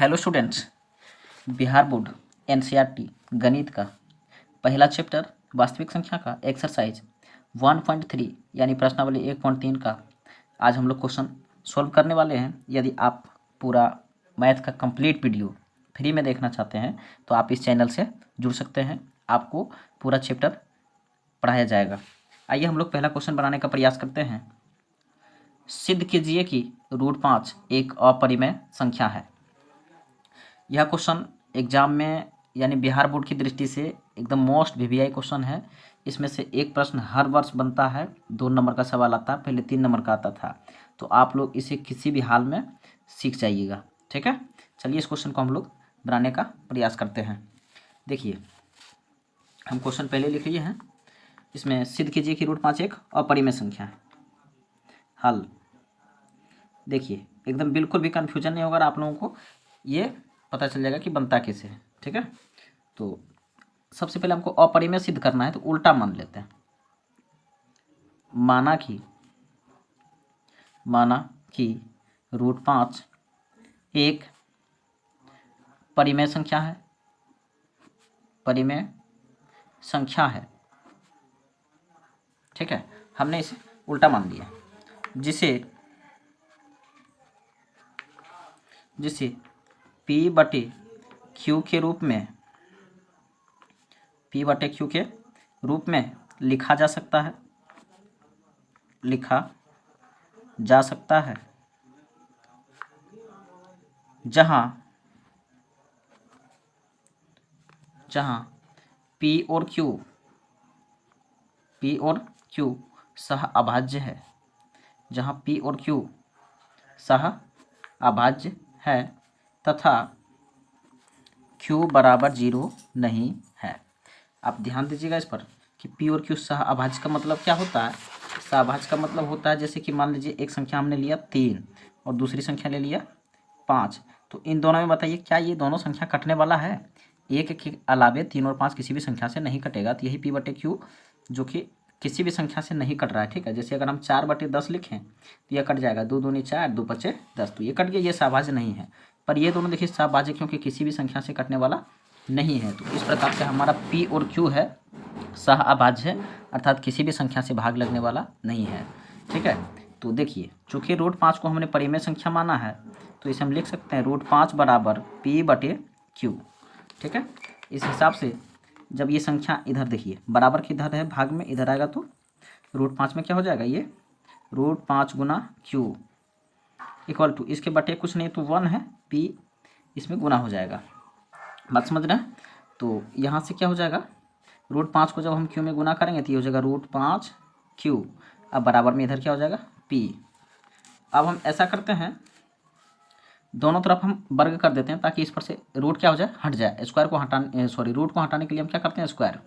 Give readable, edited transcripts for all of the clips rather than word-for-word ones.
Hello students, Bihar board NCERT गणित का पहला चैप्टर वास्तविक संख्या का एक्सरसाइज 1.3 यानी प्रश्नावली 1.3 का आज हम लोग क्वेश्चन सॉल्व करने वाले हैं। यदि आप पूरा मैथ का कंप्लीट वीडियो फ्री में देखना चाहते हैं तो आप इस चैनल से जुड़ सकते हैं, आपको पूरा चैप्टर पढ़ाया जाएगा। आइए हम लोग पहला क्वेश्चन बनाने का प्रयास करते हैं। सिद्ध कीजिए कि √5 एक अपरिमेय संख्या है। यह क्वेश्चन एग्जाम में यानी बिहार बोर्ड की दृष्टि से एकदम मोस्ट वीवीआई क्वेश्चन है। इसमें से एक प्रश्न हर वर्ष बनता है, 2 नंबर का सवाल आता है, पहले 3 नंबर का आता था। तो आप लोग इसे किसी भी हाल में सीख जाइएगा, ठीक है। चलिए इस क्वेश्चन को हम लोग बनाने का प्रयास करते हैं। देखिए हम क्वेश्चन पहले लिख लिए हैं। इसमें सिद्ध कीजिए कि √5 एक अपरिमेय संख्या है। हल देखिए एकदम बिल्कुल भी कन्फ्यूजन नहीं होगा, आप लोगों को ये पता चल जाएगा कि बनता कैसे है, ठीक है। तो सबसे पहले हमको अपरिमेय सिद्ध करना है, तो उल्टा मान लेते हैं। माना कि √5 एक परिमेय संख्या है, परिमेय संख्या है, ठीक है। हमने इसे उल्टा मान लिया, जिसे P/Q के रूप में लिखा जा सकता है, जहां P और Q सह अभाज्य है, तथा Q बराबर 0 नहीं है। आप ध्यान दीजिएगा इस पर कि P और Q सह अभाज्य का मतलब क्या होता है। सह अभाज्य का मतलब होता है जैसे कि मान लीजिए एक संख्या हमने लिया 3 और दूसरी संख्या ले लिया 5, तो इन दोनों में बताइए क्या ये दोनों संख्या कटने वाला है। एक के अलावे 3 और 5 किसी भी संख्या से नहीं कटेगा, तो यही P/Q जो कि किसी भी संख्या से नहीं कट रहा है, ठीक है। जैसे अगर हम 4/10 लिखें तो यह कट जाएगा, 2 दूनी 4, 2 पचे 10, तो ये कट गया, ये सहभाज्य नहीं है। पर ये दोनों देखिए सहभाज्य क्योंकि किसी भी संख्या से कटने वाला नहीं है। तो इस प्रकार से हमारा P और Q है सह अभाज्य है, अर्थात किसी भी संख्या से भाग लगने वाला नहीं है, ठीक है। तो देखिए चूँकि √5 को हमने परिमेय संख्या माना है, तो इसे हम लिख सकते हैं √5 बराबर P/Q, ठीक है। इस हिसाब से जब ये संख्या इधर देखिए बराबर की इधर है, भाग में इधर आएगा, तो √5 में क्या हो जाएगा, ये √5 गुना Q इक्वल टू इसके बटे कुछ नहीं तो 1 है, P इसमें गुना हो जाएगा। बात समझ रहे हैं। तो यहाँ से क्या हो जाएगा, √5 को जब हम Q में गुना करेंगे तो ये हो जाएगा √5Q। अब बराबर में इधर क्या हो जाएगा P। अब हम ऐसा करते हैं, दोनों तरफ हम वर्ग कर देते हैं ताकि इस पर से रूट क्या हो जाए, हट जाए। स्क्वायर को हटाने रूट को हटाने के लिए हम क्या करते हैं, स्क्वायर।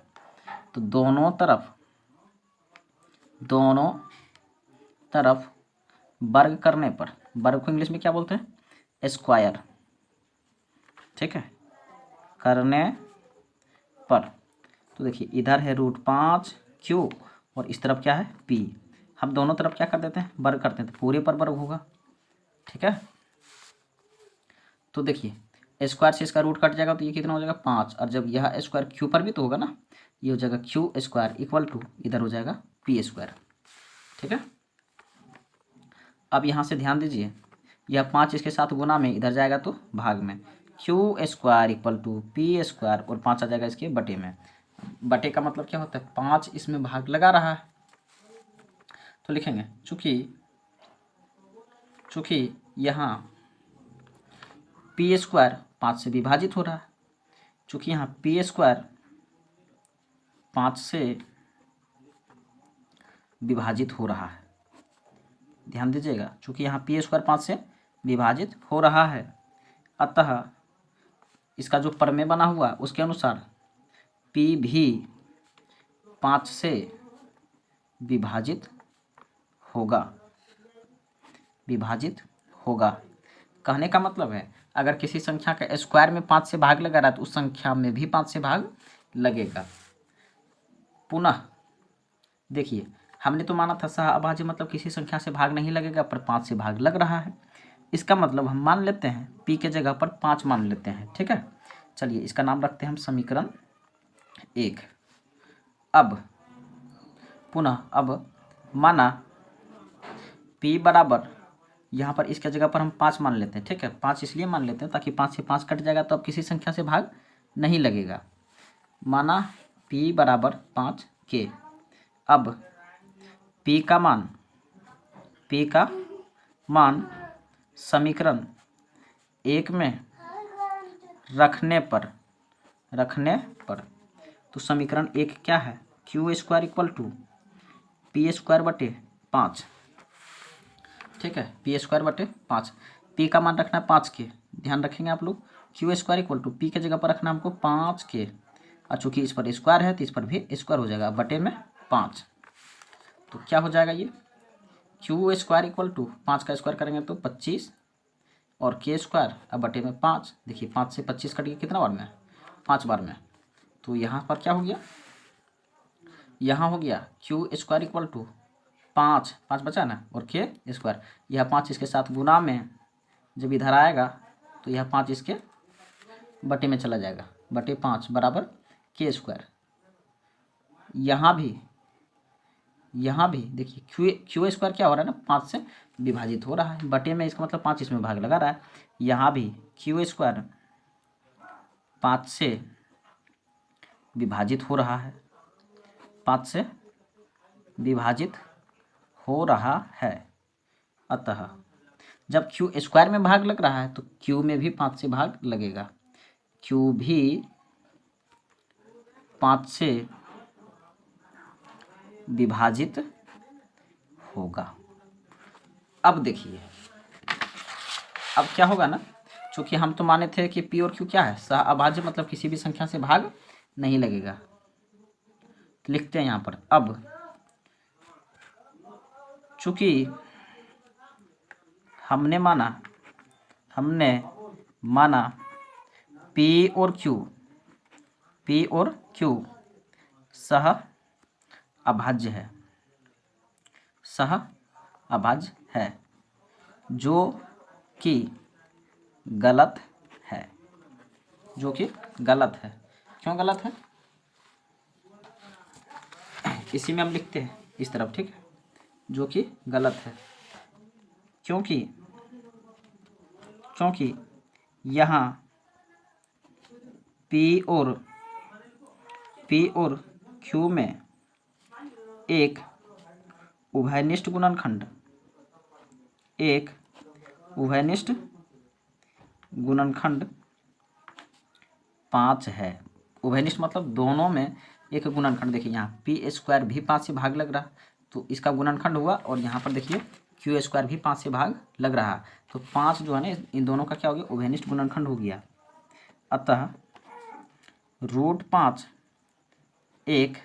तो दोनों तरफ वर्ग करने पर, वर्ग को इंग्लिश में क्या बोलते हैं, स्क्वायर, ठीक है, करने पर। तो देखिए इधर है √5Q और इस तरफ क्या है P। हम दोनों तरफ क्या कर देते हैं, वर्ग करते हैं, तो पूरे पर वर्ग होगा, ठीक है। तो देखिए स्क्वायर से इसका रूट कट जाएगा तो ये कितना हो जाएगा 5, और जब यह स्क्वायर Q पर भी तो होगा ना, ये हो जाएगा Q² इक्वल टू इधर हो जाएगा P², ठीक है। अब यहाँ से ध्यान दीजिए, यह 5 इसके साथ गुना में इधर जाएगा तो भाग में, Q² इक्वल टू P² और 5 आ जाएगा इसके बटे में। बटे का मतलब क्या होता है, 5 इसमें भाग लगा रहा है, तो लिखेंगे चूँकि यहाँ P² 5 से विभाजित हो रहा है, चूँकि यहाँ P² 5 से विभाजित हो रहा है, ध्यान दीजिएगा, चूँकि यहाँ P² 5 से विभाजित हो रहा है, अतः इसका जो प्रमेय बना हुआ उसके अनुसार P भी 5 से विभाजित होगा। कहने का मतलब है अगर किसी संख्या का स्क्वायर में 5 से भाग लगा रहा है तो उस संख्या में भी 5 से भाग लगेगा। पुनः देखिए हमने तो माना था सह अभाज्य मतलब किसी संख्या से भाग नहीं लगेगा, पर 5 से भाग लग रहा है, इसका मतलब हम मान लेते हैं p के जगह पर 5 मान लेते हैं। ठीक है, चलिए इसका नाम रखते हैं हम समीकरण 1। अब पुनः अब माना p बराबर, यहाँ पर इसके जगह पर हम 5 मान लेते हैं। ठीक है, 5 इसलिए मान लेते हैं ताकि 5 से 5 कट जाएगा तो अब किसी संख्या से भाग नहीं लगेगा। माना p बराबर 5 के। अब p का मान समीकरण 1 में रखने पर तो समीकरण 1 क्या है, Q square equal to P square बटे 5। ठीक है, पी स्क्वायर बटे 5, पी का मान रखना है 5 के, ध्यान रखेंगे आप लोग। Q square equal to P के जगह पर रखना हमको 5 के, और चूंकि इस पर स्क्वायर है तो इस पर भी स्क्वायर हो जाएगा, बटे में 5। तो क्या हो जाएगा ये, क्यू स्क्वायर इक्वल टू 5 का स्क्वायर करेंगे तो 25 और के स्क्वायर अब बटे में 5। देखिए 5 से 25 कट गया, कितना बार में, 5 बार में। तो यहाँ पर क्या हो गया, यहाँ हो गया क्यू स्क्वायर इक्वल टू 5 बचा ना, और के स्क्वायर, यह 5 इसके साथ गुना में जब इधर आएगा तो यह 5 इसके बटे में चला जाएगा, बटे 5 बराबर के स्क्वायर। यहाँ भी देखिए क्यू स्क्वायर क्या हो रहा है ना, 5 से विभाजित हो रहा है, बटे में इसका मतलब 5 इसमें भाग लगा रहा है। यहाँ भी क्यू स्क्वायर 5 से विभाजित हो रहा है, 5 से विभाजित हो रहा है। अतः जब क्यू स्क्वायर में भाग लग रहा है तो क्यू में भी 5 से भाग लगेगा, क्यू भी 5 से विभाजित होगा। अब देखिए अब क्या होगा ना, चूंकि हम तो माने थे कि पी और क्यू क्या है, सह अभाज्य, मतलब किसी भी संख्या से भाग नहीं लगेगा। तो लिखते हैं यहाँ पर, अब चूंकि हमने माना पी और क्यू सह अभाज्य है, जो कि गलत है। क्यों गलत है, इसी में हम लिखते हैं इस तरफ। ठीक है, जो कि गलत है, क्योंकि यहाँ P और Q में एक उभयनिष्ठ गुणनखंड 5 है। उभयनिष्ठ मतलब दोनों में एक गुणनखंड। देखिए यहाँ पी स्क्वायर भी 5 से भाग लग रहा तो इसका गुणनखंड हुआ, और यहाँ पर देखिए क्यू स्क्वायर भी 5 से भाग लग रहा, तो 5 जो है ना इन दोनों का क्या हो गया, उभयनिष्ठ गुणनखंड हो गया। अतः √5 एक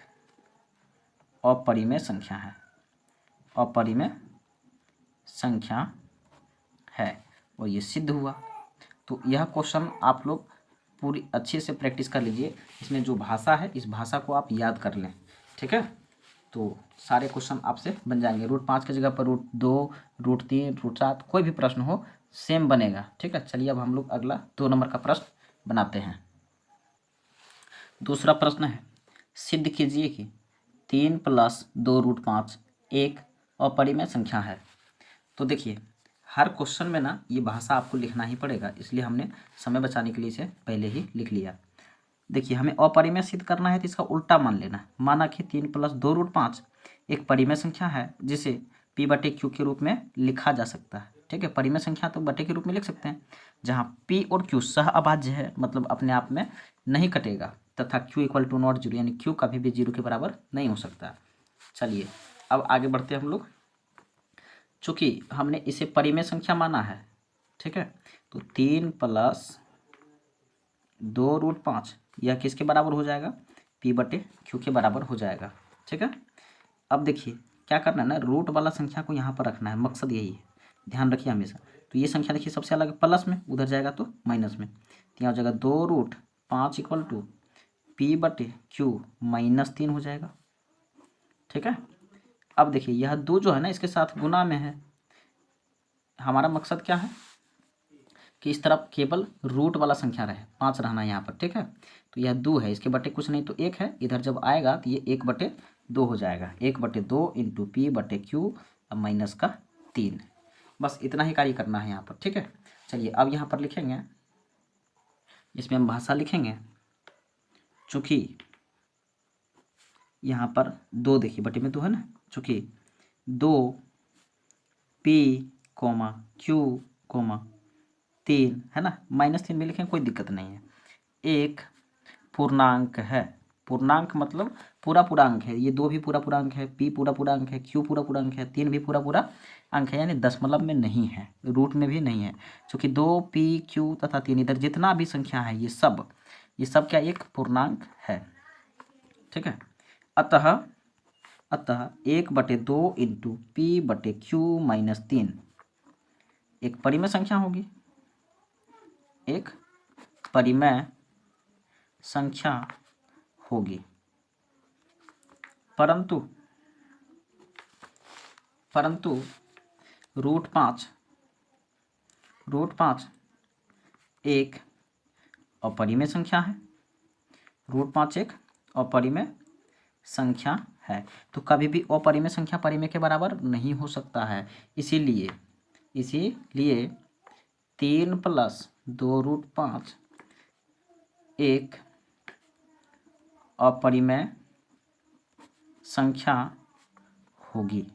अपरिमेय संख्या है, और ये सिद्ध हुआ। तो यह क्वेश्चन आप लोग पूरी अच्छे से प्रैक्टिस कर लीजिए, इसमें जो भाषा है इस भाषा को आप याद कर लें। ठीक है, तो सारे क्वेश्चन आपसे बन जाएंगे। √5 की जगह पर √2, √3, √7 कोई भी प्रश्न हो सेम बनेगा। ठीक है, चलिए अब हम लोग अगला 2 नंबर का प्रश्न बनाते हैं। दूसरा प्रश्न है, सिद्ध कीजिए कि 3 + 2√5 एक अपरिमेय संख्या है। तो देखिए हर क्वेश्चन में ना ये भाषा आपको लिखना ही पड़ेगा, इसलिए हमने समय बचाने के लिए इसे पहले ही लिख लिया। देखिए हमें अपरिमेय सिद्ध करना है तो इसका उल्टा मान लेना। माना कि 3 + 2√5 एक परिमेय संख्या है जिसे P बटे Q के रूप में लिखा जा सकता है। ठीक है, परिमेय संख्या तो बटे के रूप में लिख सकते हैं, जहाँ P और Q सह अभाज्य है, मतलब अपने आप में नहीं कटेगा, तथा Q = ≠ 0, यानी Q कभी भी 0 के बराबर नहीं हो सकता। चलिए अब आगे बढ़ते हैं हम लोग। चूँकि हमने इसे परिमेय संख्या माना है, ठीक है, तो 3 + 2√5 यह किसके बराबर हो जाएगा, P बटे Q के बराबर हो जाएगा। ठीक है, अब देखिए क्या करना है ना, रूट वाला संख्या को यहाँ पर रखना है, मकसद यही है, ध्यान रखिए हमेशा। तो ये संख्या देखिए सबसे अलग प्लस में, उधर जाएगा तो माइनस में, तो यहाँ हो जाएगा 2√5 = P बटे Q -3 हो जाएगा। ठीक है, अब देखिए यह 2 जो है ना इसके साथ गुना में है। हमारा मकसद क्या है, कि इस तरफ केवल रूट वाला संख्या रहे, 5 रहना यहाँ पर, ठीक है। तो यह 2 है, इसके बटे कुछ नहीं तो 1 है, इधर जब आएगा तो ये 1/2 हो जाएगा, 1/2 इंटू P/Q अब माइनस का 3। बस इतना ही कार्य करना है यहाँ पर, ठीक है। चलिए अब यहाँ पर लिखेंगे, इसमें हम भाषा लिखेंगे, चूँकि यहाँ पर 2 देखिए बटे में 2 है ना, चूँकि 2 P, Q, 3 है ना, -3 भी लिखें कोई दिक्कत नहीं है। एक पूर्णांक है, पूर्णांक मतलब पूरा अंक है, ये 2 भी पूरा अंक है, P पूरा अंक है, Q पूरा अंक है, 3 भी पूरा अंक है, यानी दशमलव में नहीं है, रूट में भी नहीं है। क्योंकि 2 P, Q तथा 3 इधर जितना भी संख्या है ये सब क्या एक पूर्णांक है, ठीक है। अतः 1/2 इंटू P/Q -3 एक परिमेय संख्या होगी, एक परिमेय संख्या होगी, परंतु √5 एक अपरिमेय संख्या है, √5 एक अपरिमेय संख्या है। तो कभी भी अपरिमेय संख्या परिमेय के बराबर नहीं हो सकता है, इसीलिए 3 + 2√5 एक अपरिमेय संख्या होगी।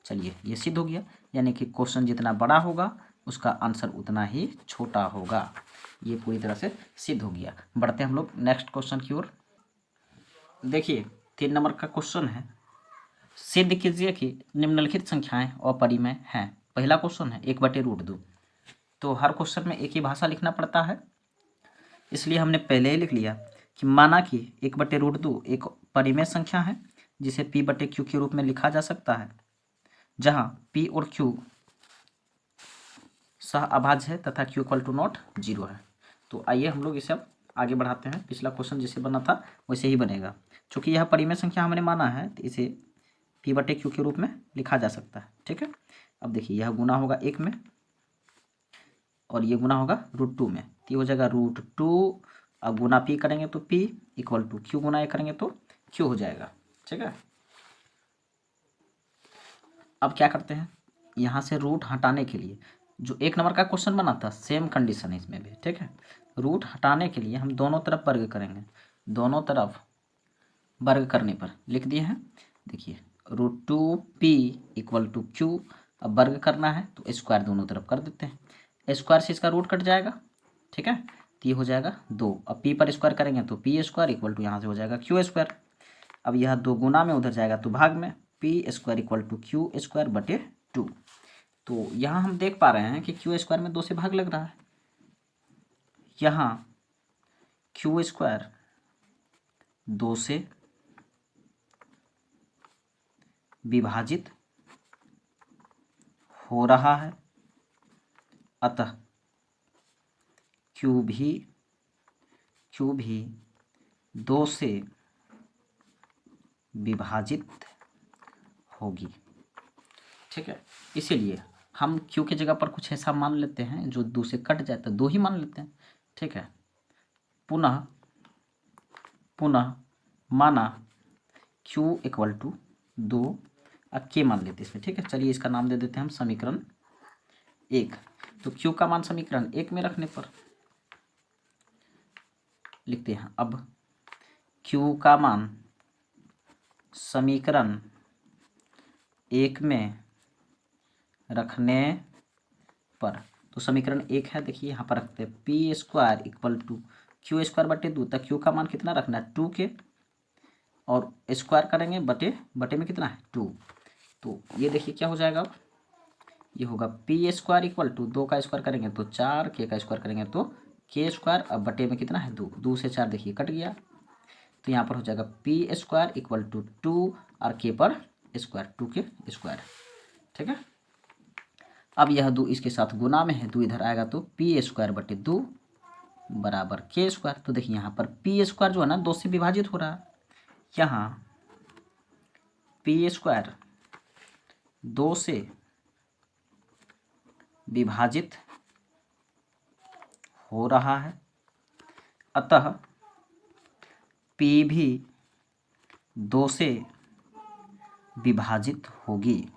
चलिए ये सिद्ध हो गया, यानी कि क्वेश्चन जितना बड़ा होगा उसका आंसर उतना ही छोटा होगा, ये पूरी तरह से सिद्ध हो गया। बढ़ते हैं हम लोग नेक्स्ट क्वेश्चन की ओर। देखिए 3 नंबर का क्वेश्चन है, सिद्ध कीजिए कि निम्नलिखित संख्याएं अपरिमेय हैं। पहला क्वेश्चन है 1/√2, तो हर क्वेश्चन में एक ही भाषा लिखना पड़ता है, इसलिए हमने पहले ही लिख लिया कि माना कि 1/√2 एक परिमेय संख्या है जिसे P/Q के रूप में लिखा जा सकता है, जहां P और Q सह अभाज्य है तथा Q = 0 है। तो आइए हम लोग इसे अब आगे बढ़ाते हैं, पिछला क्वेश्चन जैसे बना था वैसे ही बनेगा। चूँकि यह परिमेय संख्या हमने माना है तो इसे P/Q के रूप में लिखा जा सकता है, ठीक है। अब देखिए यह गुना होगा 1 में और ये गुना होगा √2 में, तो ये हो जाएगा √2। अब गुना P करेंगे तो P = Q गुना A करेंगे तो Q हो जाएगा, ठीक है। अब क्या करते हैं, यहाँ से रूट हटाने के लिए जो 1 नंबर का क्वेश्चन बना था सेम कंडीशन है इसमें भी, ठीक है। रूट हटाने के लिए हम दोनों तरफ वर्ग करेंगे, दोनों तरफ वर्ग करने पर लिख दिए हैं, देखिए √2P = Q। अब वर्ग करना है तो स्क्वायर दोनों तरफ कर देते हैं, स्क्वायर से इसका रूट कट जाएगा, ठीक है, तो ये हो जाएगा 2। अब P पर स्क्वायर करेंगे तो P² यहाँ से हो जाएगा Q²। अब यह 2 गुना में उधर जाएगा तो भाग में, P² = Q²/2। तो यहाँ हम देख पा रहे हैं कि Q² में 2 से भाग लग रहा है, यहाँ Q² 2 से विभाजित हो रहा है, अतः Q भी 2 से विभाजित होगी, ठीक है। इसीलिए हम Q की जगह पर कुछ ऐसा मान लेते हैं जो 2 से कट जाए तो 2 ही मान लेते हैं, ठीक है। पुनः माना Q = 2, अब K मान लेते हैं इसमें, ठीक है। चलिए इसका नाम दे देते हैं हम समीकरण 1। तो Q का मान समीकरण 1 में रखने पर लिखते हैं, अब Q का मान समीकरण 1 में रखने पर, तो समीकरण 1 है, देखिए यहाँ पर रखते हैं P² = Q²/2, तक Q का मान कितना रखना है 2 के, और स्क्वायर करेंगे बटे में कितना है 2, तो ये देखिए क्या हो जाएगा, अब ये होगा P² = 2 का स्क्वायर करेंगे तो 4, K का स्क्वायर करेंगे तो K², अब बटे में कितना है 2, 2 से 4 देखिए कट गया, तो यहाँ पर हो जाएगा P² = 2 और K पर स्क्वायर 2 के स्क्वायर, ठीक है। अब यह 2 इसके साथ गुना में है, 2 इधर आएगा तो P²/2 = K²। तो देखिए यहाँ पर P² जो है ना 2 से विभाजित हो रहा है, यहाँ P² 2 से विभाजित हो रहा है, अतः P भी 2 से विभाजित होगी।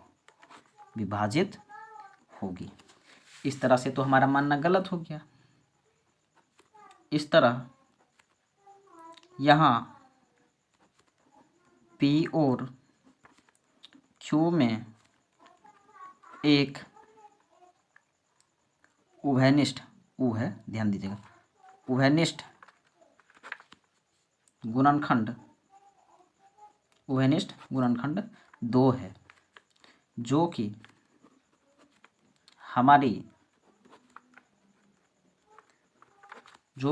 इस तरह से तो हमारा मानना गलत हो गया। इस तरह यहाँ P और Q में एक उभयनिष्ठ ध्यान दीजिएगा, उभयनिष्ठ गुणनखंड 2 है, जो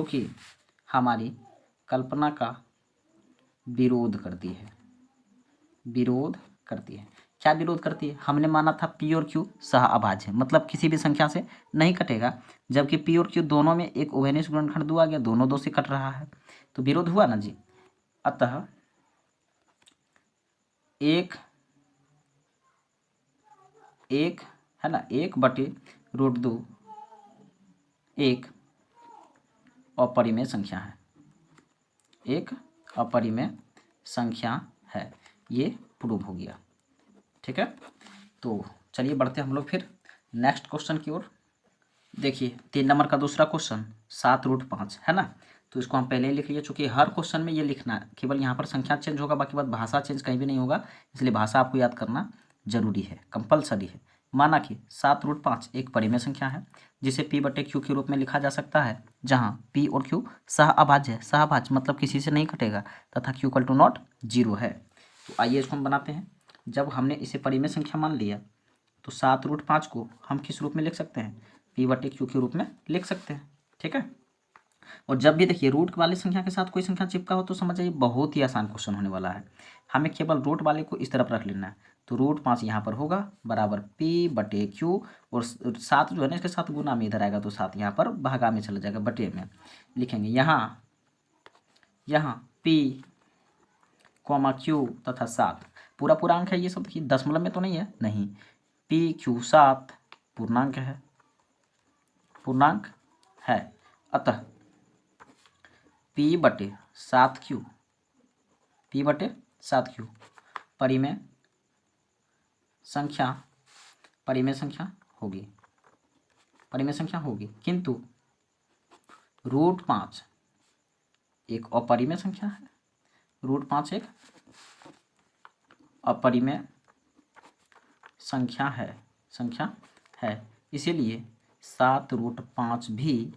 कि हमारी कल्पना का विरोध करती है। क्या विरोध करती है? हमने माना था P और Q सह अभाज्य है, मतलब किसी भी संख्या से नहीं कटेगा, जबकि P और Q दोनों में एक उभयनिष्ठ गुणनखंड 2 आ गया, दोनों 2 से कट रहा है, तो विरोध हुआ ना जी। अतः एक है ना, 1/√2 एक अपरिमेय संख्या है, ये प्रूव हो गया। ठीक है, तो चलिए बढ़ते हैं हम लोग फिर नेक्स्ट क्वेश्चन की ओर। देखिए 3 नंबर का दूसरा क्वेश्चन 7√5 है ना, तो इसको हम पहले ही लिख लिए, चूंकि हर क्वेश्चन में ये लिखना है, केवल यहाँ पर संख्या चेंज होगा, बाकी बात भाषा चेंज कहीं भी नहीं होगा, इसलिए भाषा आपको याद करना जरूरी है, कंपलसरी है। माना कि 7√5 एक परिमेय संख्या है जिसे P/Q के रूप में लिखा जा सकता है, जहाँ P और Q सह अभाज्य है, सह अभाज्य मतलब किसी से नहीं कटेगा, तथा Q = नॉट 0 है। तो आइए इसको हम बनाते हैं। जब हमने इसे परिमेय संख्या मान लिया तो 7√5 को हम किस रूप में लिख सकते हैं? P/Q के रूप में लिख सकते हैं। ठीक है, और जब भी देखिए रूट वाली संख्या के साथ कोई संख्या चिपका हो तो समझ जाइए बहुत ही आसान क्वेश्चन होने वाला है। हमें केवल रूट वाले को इस तरफ रख लेना है, तो √5 यहाँ पर होगा बराबर P/Q, और 7 जो है ना इसके साथ गुना में इधर आएगा, तो 7 यहाँ पर भागा में चला जाएगा, बटे में लिखेंगे। यहाँ P, Q तथा 7 पूरा अंक है, ये सब देखिए दशमलव में तो नहीं है, नहीं, PQ 7 पूर्णांक है, अतः P/7Q परिमेय संख्या होगी, किंतु √5 एक अपरिमेय संख्या है, √5 एक अपरिमेय संख्या है, इसीलिए 7√5 भी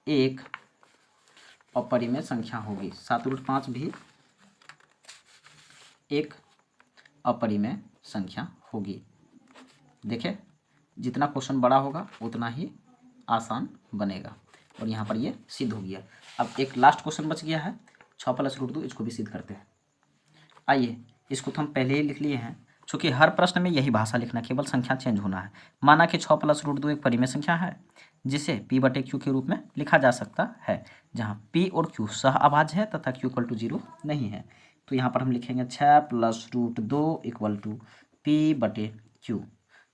एक अपरिमेय संख्या होगी। 7√5 भी एक अपरिमेय संख्या होगी। देखिए जितना क्वेश्चन बड़ा होगा उतना ही आसान बनेगा, और यहाँ पर ये सिद्ध हो गया। अब एक लास्ट क्वेश्चन बच गया है 6 + √2, इसको भी सिद्ध करते हैं। आइए इसको तो हम पहले ही लिख लिए हैं, चूँकि हर प्रश्न में यही भाषा लिखना, केवल संख्या चेंज होना है। माना कि 6 + √2 एक परिमेय संख्या है जिसे P/Q के रूप में लिखा जा सकता है, जहाँ P और Q सह अभाज्य है तथा Q = 0 नहीं है। तो यहाँ पर हम लिखेंगे 6 + √2 = P/Q।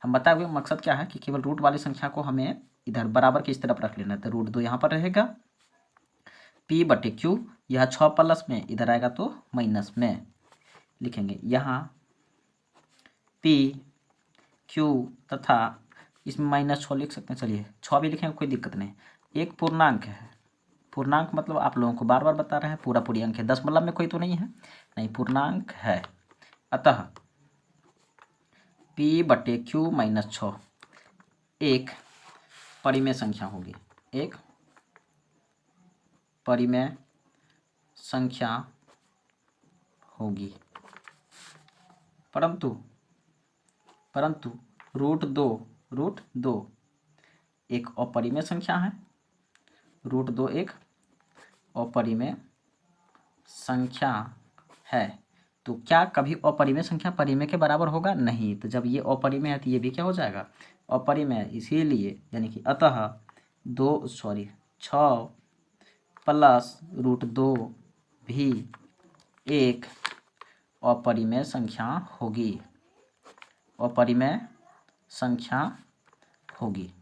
हम बताए हुए मकसद क्या है कि केवल रूट वाली संख्या को हमें इधर बराबर की इस तरफ रख लेना है, तो √2 यहाँ पर रहेगा, P/Q यह 6 प्लस में इधर आएगा तो माइनस में लिखेंगे। यहाँ PQ तथा इसमें -6 लिख सकते हैं, चलिए 6 भी लिखेंगे, कोई दिक्कत नहीं। एक पूर्णांक है, पूर्णांक मतलब आप लोगों को बार बार बता रहे हैं पूरी अंक है, दशमलव में कोई तो नहीं है, नहीं पूर्णांक है, अतः P/Q -6 एक परिमेय संख्या होगी, एक परिमेय संख्या होगी, परंतु √2 एक अपरिमेय संख्या है, √2 एक अपरिमेय संख्या है। तो क्या कभी अपरिमेय संख्या परिमेय के बराबर होगा? नहीं। तो जब ये अपरिमेय है तो ये भी क्या हो जाएगा? अपरिमेय। इसीलिए यानी कि अतः 6 + √2 भी एक अपरिमेय संख्या होगी, अपरिमेय संख्या होगी।